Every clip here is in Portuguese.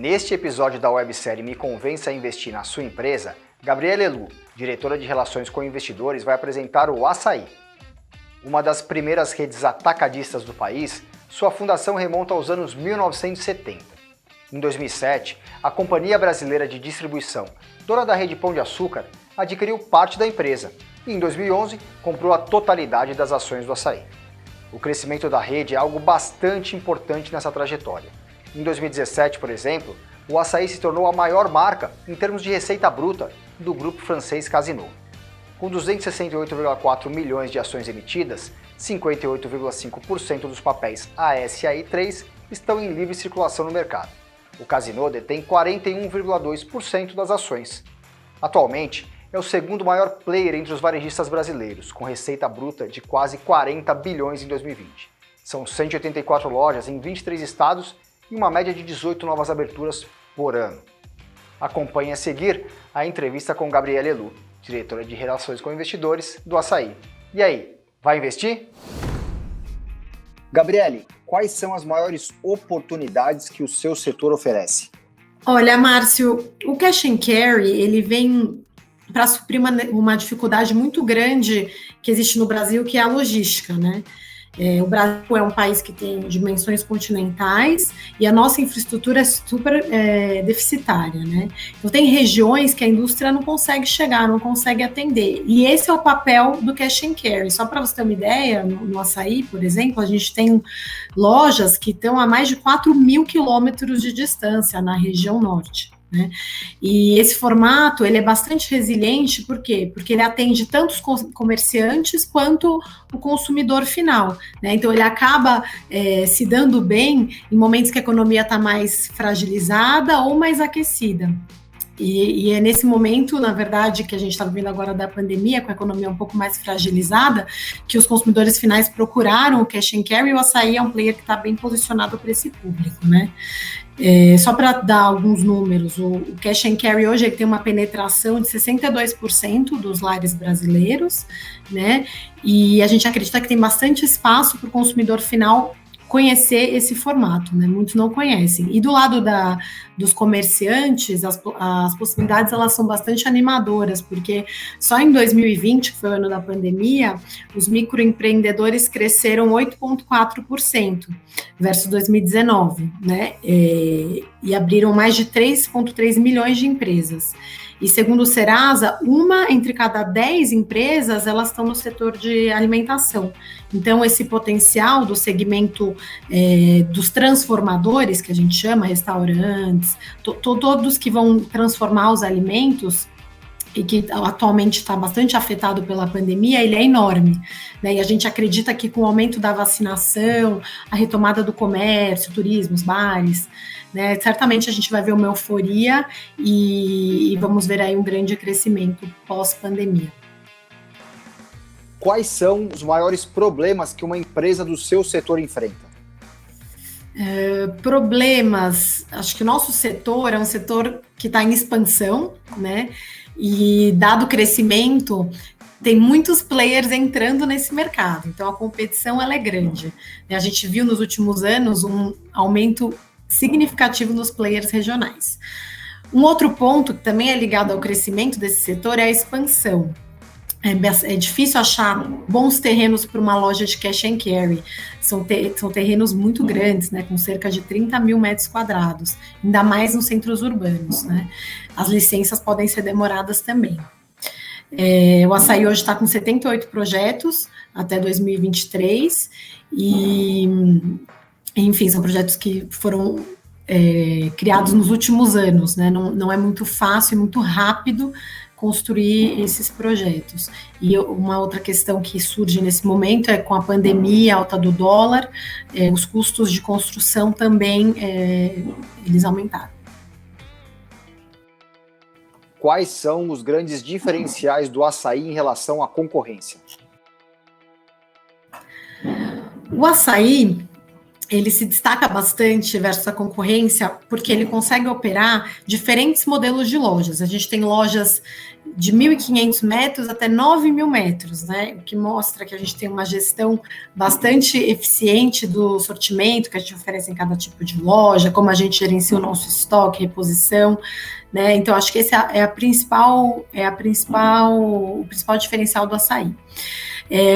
neste episódio da websérie Me Convença a Investir na Sua Empresa, Gabriela Helu, diretora de Relações com Investidores, vai apresentar o Assaí. Uma das primeiras redes atacadistas do país, sua fundação remonta aos anos 1970. Em 2007, a Companhia Brasileira de Distribuição, dona da rede Pão de Açúcar, adquiriu parte da empresa e, em 2011, comprou a totalidade das ações do Assaí. O crescimento da rede é algo bastante importante nessa trajetória. Em 2017, por exemplo, o Assaí se tornou a maior marca em termos de receita bruta do grupo francês Casino. Com 268,4 milhões de ações emitidas, 58,5% dos papéis ASAI3 estão em livre circulação no mercado. O Casino detém 41,2% das ações. Atualmente, é o segundo maior player entre os varejistas brasileiros, com receita bruta de quase 40 bilhões em 2020. São 184 lojas em 23 estados e uma média de 18 novas aberturas por ano. Acompanhe a seguir a entrevista com Gabriela Helu, diretora de Relações com Investidores do Assaí. E aí, vai investir? Gabriele, quais são as maiores oportunidades que o seu setor oferece? Olha, Márcio, o Cash and Carry, ele vem para suprir uma dificuldade muito grande que existe no Brasil, que é a logística, né? O Brasil é um país que tem dimensões continentais e a nossa infraestrutura é super deficitária, né? Então tem regiões que a indústria não consegue chegar, não consegue atender. E esse é o papel do Cash and Carry. Só para você ter uma ideia, no Assaí, por exemplo, a gente tem lojas que estão a mais de 4.000 quilômetros de distância na região norte. Né? E esse formato ele é bastante resiliente, por quê? Porque ele atende tanto os comerciantes quanto o consumidor final, né? Então ele acaba se dando bem em momentos que a economia está mais fragilizada ou mais aquecida. E é nesse momento, na verdade, que a gente está vivendo agora da pandemia, com a economia um pouco mais fragilizada, que os consumidores finais procuraram o Cash and Carry, e o Assaí é um player que está bem posicionado para esse público, né? Só para dar alguns números, o Cash and Carry hoje ele tem uma penetração de 62% dos lares brasileiros, né? E a gente acredita que tem bastante espaço para o consumidor final conhecer esse formato, né? Muitos não conhecem. E do lado dos comerciantes, as possibilidades elas são bastante animadoras, porque só em 2020, que foi o ano da pandemia, os microempreendedores cresceram 8,4% versus 2019, né? E abriram mais de 3,3 milhões de empresas. E segundo o Serasa, 1 entre cada 10 empresas, elas estão no setor de alimentação. Então, esse potencial do segmento dos transformadores, que a gente chama, restaurantes, todos que vão transformar os alimentos, e que atualmente está bastante afetado pela pandemia, ele é enorme, né? E a gente acredita que com o aumento da vacinação, a retomada do comércio, turismo, os bares, né, certamente a gente vai ver uma euforia e vamos ver aí um grande crescimento pós-pandemia. Quais são os maiores problemas que uma empresa do seu setor enfrenta? Problemas, acho que o nosso setor é um setor que está em expansão, né? E dado o crescimento, tem muitos players entrando nesse mercado, então a competição ela é grande. A gente viu nos últimos anos um aumento significativo nos players regionais. Um outro ponto que também é ligado ao crescimento desse setor é a expansão. É difícil achar bons terrenos para uma loja de cash and carry. São terrenos muito grandes, né, com cerca de 30 mil metros quadrados, ainda mais nos centros urbanos, né? As licenças podem ser demoradas também. O Assaí hoje está com 78 projetos até 2023 e, enfim, são projetos que foram criados nos últimos anos, né? Não é muito fácil e muito rápido construir esses projetos. E uma outra questão que surge nesse momento é com a pandemia, alta do dólar, os custos de construção também, eles aumentaram. Quais são os grandes diferenciais do Assaí em relação à concorrência? O Assaí, ele se destaca bastante versus a concorrência, porque ele consegue operar diferentes modelos de lojas. A gente tem lojas de 1.500 metros até 9.000 metros, né? O que mostra que a gente tem uma gestão bastante eficiente do sortimento que a gente oferece em cada tipo de loja, como a gente gerencia o nosso estoque, reposição, né? Então, acho que esse é o principal diferencial do Assaí.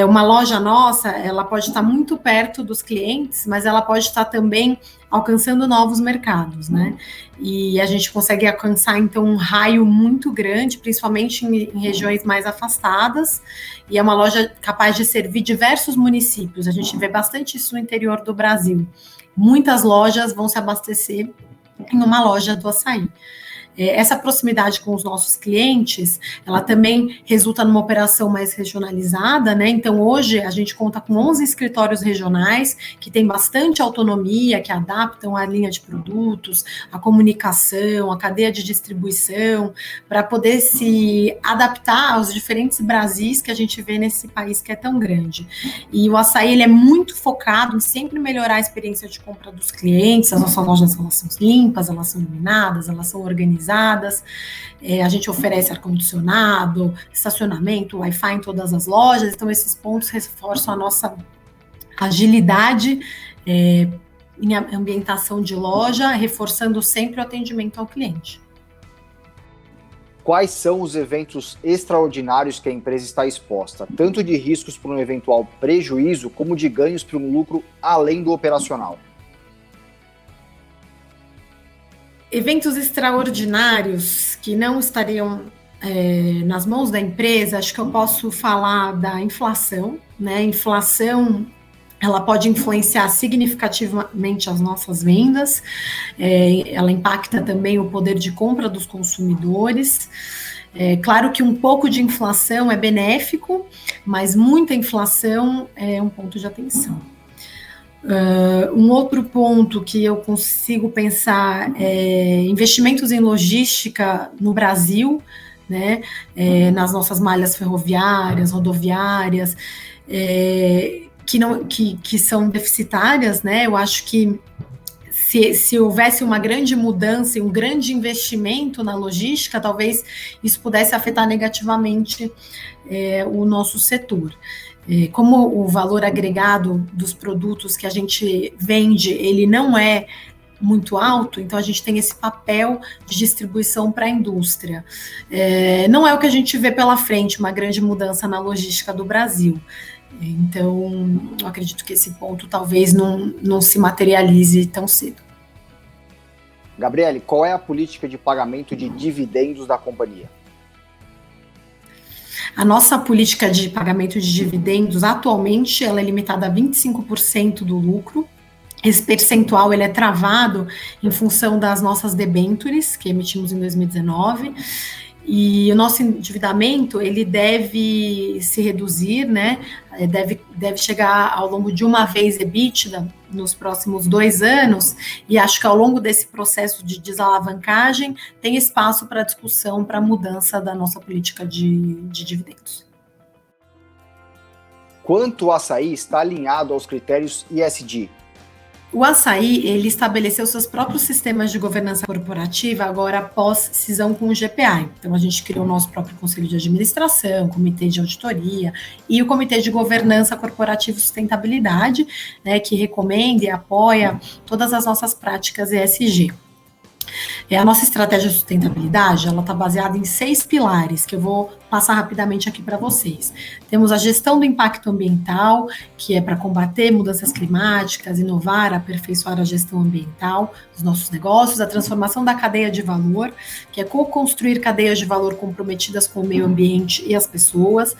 Uma loja nossa, ela pode estar muito perto dos clientes, mas ela pode estar também alcançando novos mercados, né? E a gente consegue alcançar, então, um raio muito grande, principalmente em regiões mais afastadas, e é uma loja capaz de servir diversos municípios. A gente vê bastante isso no interior do Brasil. Muitas lojas vão se abastecer em uma loja do Assaí. Essa proximidade com os nossos clientes, ela também resulta numa operação mais regionalizada, né? Então, hoje, a gente conta com 11 escritórios regionais, que têm bastante autonomia, que adaptam a linha de produtos, a comunicação, a cadeia de distribuição, para poder se adaptar aos diferentes Brasis que a gente vê nesse país que é tão grande. E o Assaí, ele é muito focado em sempre melhorar a experiência de compra dos clientes. As nossas lojas, elas são limpas, elas são iluminadas, elas são organizadas, a gente oferece ar-condicionado, estacionamento, Wi-Fi em todas as lojas, então esses pontos reforçam a nossa agilidade em ambientação de loja, reforçando sempre o atendimento ao cliente. Quais são os eventos extraordinários que a empresa está exposta, tanto de riscos para um eventual prejuízo, como de ganhos para um lucro além do operacional? Eventos extraordinários que não estariam nas mãos da empresa, acho que eu posso falar da inflação, né? A inflação, ela pode influenciar significativamente as nossas vendas, ela impacta também o poder de compra dos consumidores. Claro que um pouco de inflação é benéfico, mas muita inflação é um ponto de atenção. Um outro ponto que eu consigo pensar é investimentos em logística no Brasil, né, nas nossas malhas ferroviárias, rodoviárias, que são deficitárias, né? Eu acho que se houvesse uma grande mudança e um grande investimento na logística, talvez isso pudesse afetar negativamente o nosso setor. Como o valor agregado dos produtos que a gente vende, ele não é muito alto, então a gente tem esse papel de distribuição para a indústria. Não é o que a gente vê pela frente, uma grande mudança na logística do Brasil. Então, eu acredito que esse ponto talvez não se materialize tão cedo. Gabriele, qual é a política de pagamento de dividendos da companhia? A nossa política de pagamento de dividendos, atualmente, ela é limitada a 25% do lucro. Esse percentual ele é travado em função das nossas debêntures, que emitimos em 2019, e o nosso endividamento ele deve se reduzir, né? Deve chegar ao longo de uma vez EBITDA nos próximos 2 anos, e acho que ao longo desse processo de desalavancagem tem espaço para discussão, para mudança da nossa política de dividendos. Quanto o Assaí está alinhado aos critérios ESG? O Assaí, ele estabeleceu seus próprios sistemas de governança corporativa agora após cisão com o GPA. Então, a gente criou o nosso próprio conselho de administração, comitê de auditoria e o comitê de governança corporativa e sustentabilidade, né, que recomenda e apoia todas as nossas práticas ESG. A nossa estratégia de sustentabilidade, ela está baseada em 6 pilares, que eu vou passar rapidamente aqui para vocês. Temos a gestão do impacto ambiental, que é para combater mudanças climáticas, inovar, aperfeiçoar a gestão ambiental dos nossos negócios, a transformação da cadeia de valor, que é co-construir cadeias de valor comprometidas com o meio ambiente e as pessoas,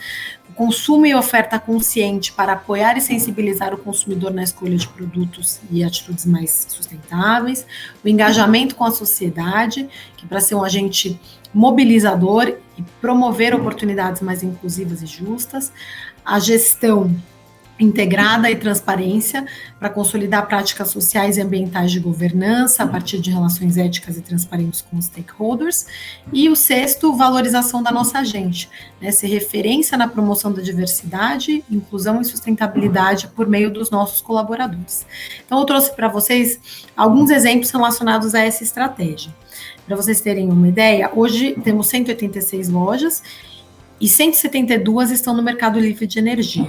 o consumo e oferta consciente para apoiar e sensibilizar o consumidor na escolha de produtos e atitudes mais sustentáveis, o engajamento com a sociedade, que é para ser um agente mobilizador e promover oportunidades mais inclusivas e justas, a gestão integrada e transparência para consolidar práticas sociais e ambientais de governança a partir de relações éticas e transparentes com os stakeholders. E o sexto, valorização da nossa gente, né, ser referência na promoção da diversidade, inclusão e sustentabilidade por meio dos nossos colaboradores. Então, eu trouxe para vocês alguns exemplos relacionados a essa estratégia. Para vocês terem uma ideia, hoje temos 186 lojas e 172 estão no mercado livre de energia.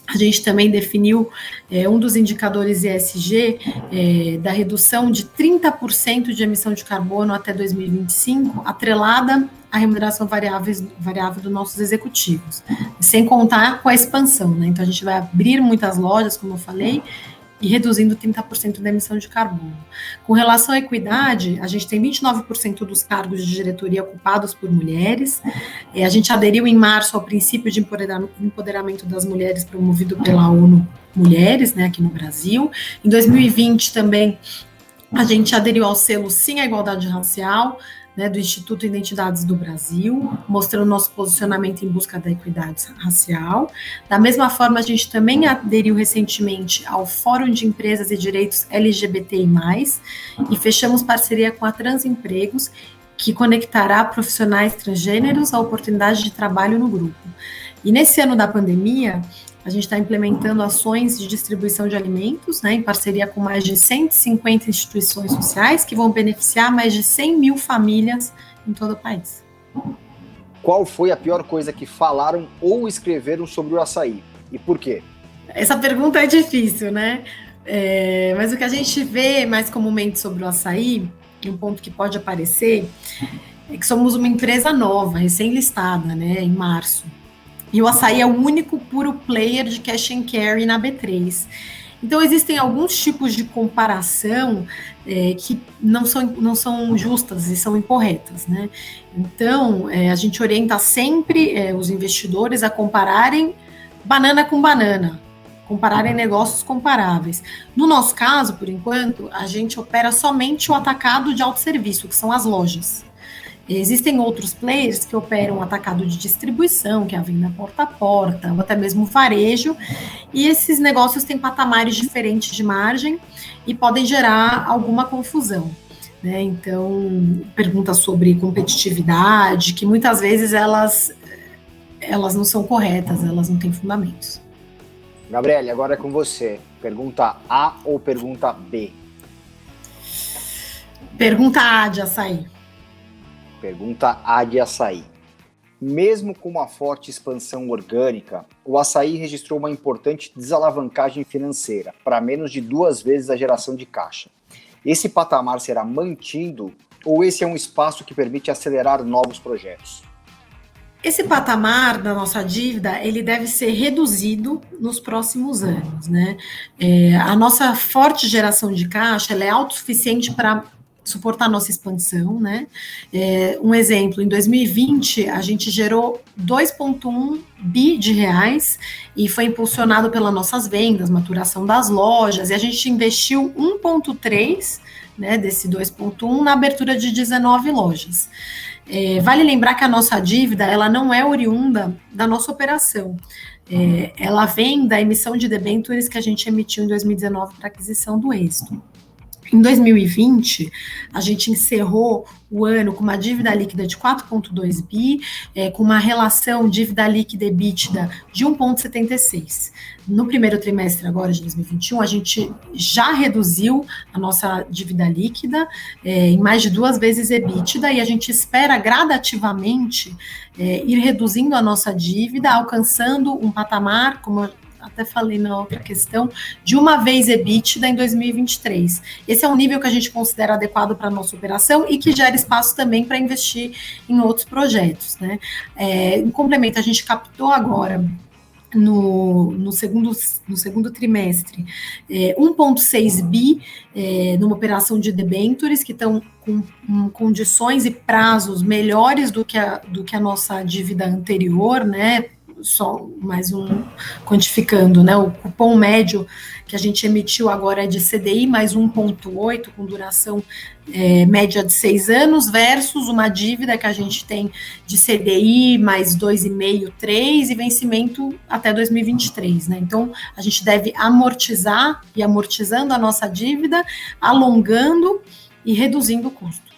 A gente também definiu um dos indicadores ESG da redução de 30% de emissão de carbono até 2025, atrelada à remuneração variável dos nossos executivos, sem contar com a expansão, né? Então, a gente vai abrir muitas lojas, como eu falei, e reduzindo 30% da emissão de carbono. Com relação à equidade, a gente tem 29% dos cargos de diretoria ocupados por mulheres. A gente aderiu em março ao princípio de empoderamento das mulheres promovido pela ONU Mulheres, né, aqui no Brasil. Em 2020 também a gente aderiu ao selo Sim à Igualdade Racial, né, do Instituto Identidades do Brasil, mostrando nosso posicionamento em busca da equidade racial. Da mesma forma, a gente também aderiu recentemente ao Fórum de Empresas e Direitos LGBTI+, e fechamos parceria com a Transempregos, que conectará profissionais transgêneros à oportunidade de trabalho no grupo. E nesse ano da pandemia, a gente está implementando ações de distribuição de alimentos, né, em parceria com mais de 150 instituições sociais, que vão beneficiar mais de 100 mil famílias em todo o país. Qual foi a pior coisa que falaram ou escreveram sobre o açaí? E por quê? Essa pergunta é difícil, né? Mas o que a gente vê mais comumente sobre o açaí, e um ponto que pode aparecer, é que somos uma empresa nova, recém-listada, né, em março. E o açaí é o único puro player de cash and carry na B3. Então, existem alguns tipos de comparação que não são justas e são incorretas, né? Então, a gente orienta sempre os investidores a compararem banana com banana, compararem negócios comparáveis. No nosso caso, por enquanto, a gente opera somente o atacado de autosserviço, que são as lojas. Existem outros players que operam atacado de distribuição, que é a venda porta a porta, ou até mesmo varejo, e esses negócios têm patamares diferentes de margem e podem gerar alguma confusão, né? Então, perguntas sobre competitividade, que muitas vezes elas não são corretas, elas não têm fundamentos. Gabriele, agora é com você. Pergunta A ou pergunta B? Pergunta A de açaí. Pergunta A de açaí. Mesmo com uma forte expansão orgânica, o açaí registrou uma importante desalavancagem financeira, para menos de 2 vezes a geração de caixa. Esse patamar será mantido ou esse é um espaço que permite acelerar novos projetos? Esse patamar da nossa dívida, ele deve ser reduzido nos próximos anos, né? A nossa forte geração de caixa, ela é autossuficiente para suportar a nossa expansão, né? Um exemplo, em 2020, a gente gerou 2,1 bi de reais e foi impulsionado pelas nossas vendas, maturação das lojas, e a gente investiu 1,3, né, desse 2,1 na abertura de 19 lojas. Vale lembrar que a nossa dívida, ela não é oriunda da nossa operação. Ela vem da emissão de debêntures que a gente emitiu em 2019 para aquisição do Êxito. Em 2020, a gente encerrou o ano com uma dívida líquida de 4,2 bi, com uma relação dívida líquida EBITDA de 1,76. No primeiro trimestre agora de 2021, a gente já reduziu a nossa dívida líquida em mais de 2 vezes EBITDA e a gente espera gradativamente ir reduzindo a nossa dívida, alcançando um patamar, como eu até falei na outra questão, de 1 vez EBITDA em 2023. Esse é um nível que a gente considera adequado para a nossa operação e que gera espaço também para investir em outros projetos, né? Em complemento, a gente captou agora, no segundo trimestre, 1,6 bi numa operação de debêntures que estão com condições e prazos melhores do que a nossa dívida anterior, né? só mais um quantificando, né? O cupom médio que a gente emitiu agora é de CDI mais 1,8, com duração média de 6 anos, versus uma dívida que a gente tem de CDI mais 2,5, 3 e vencimento até 2023, né? Então, a gente deve amortizar e amortizando a nossa dívida, alongando e reduzindo o custo.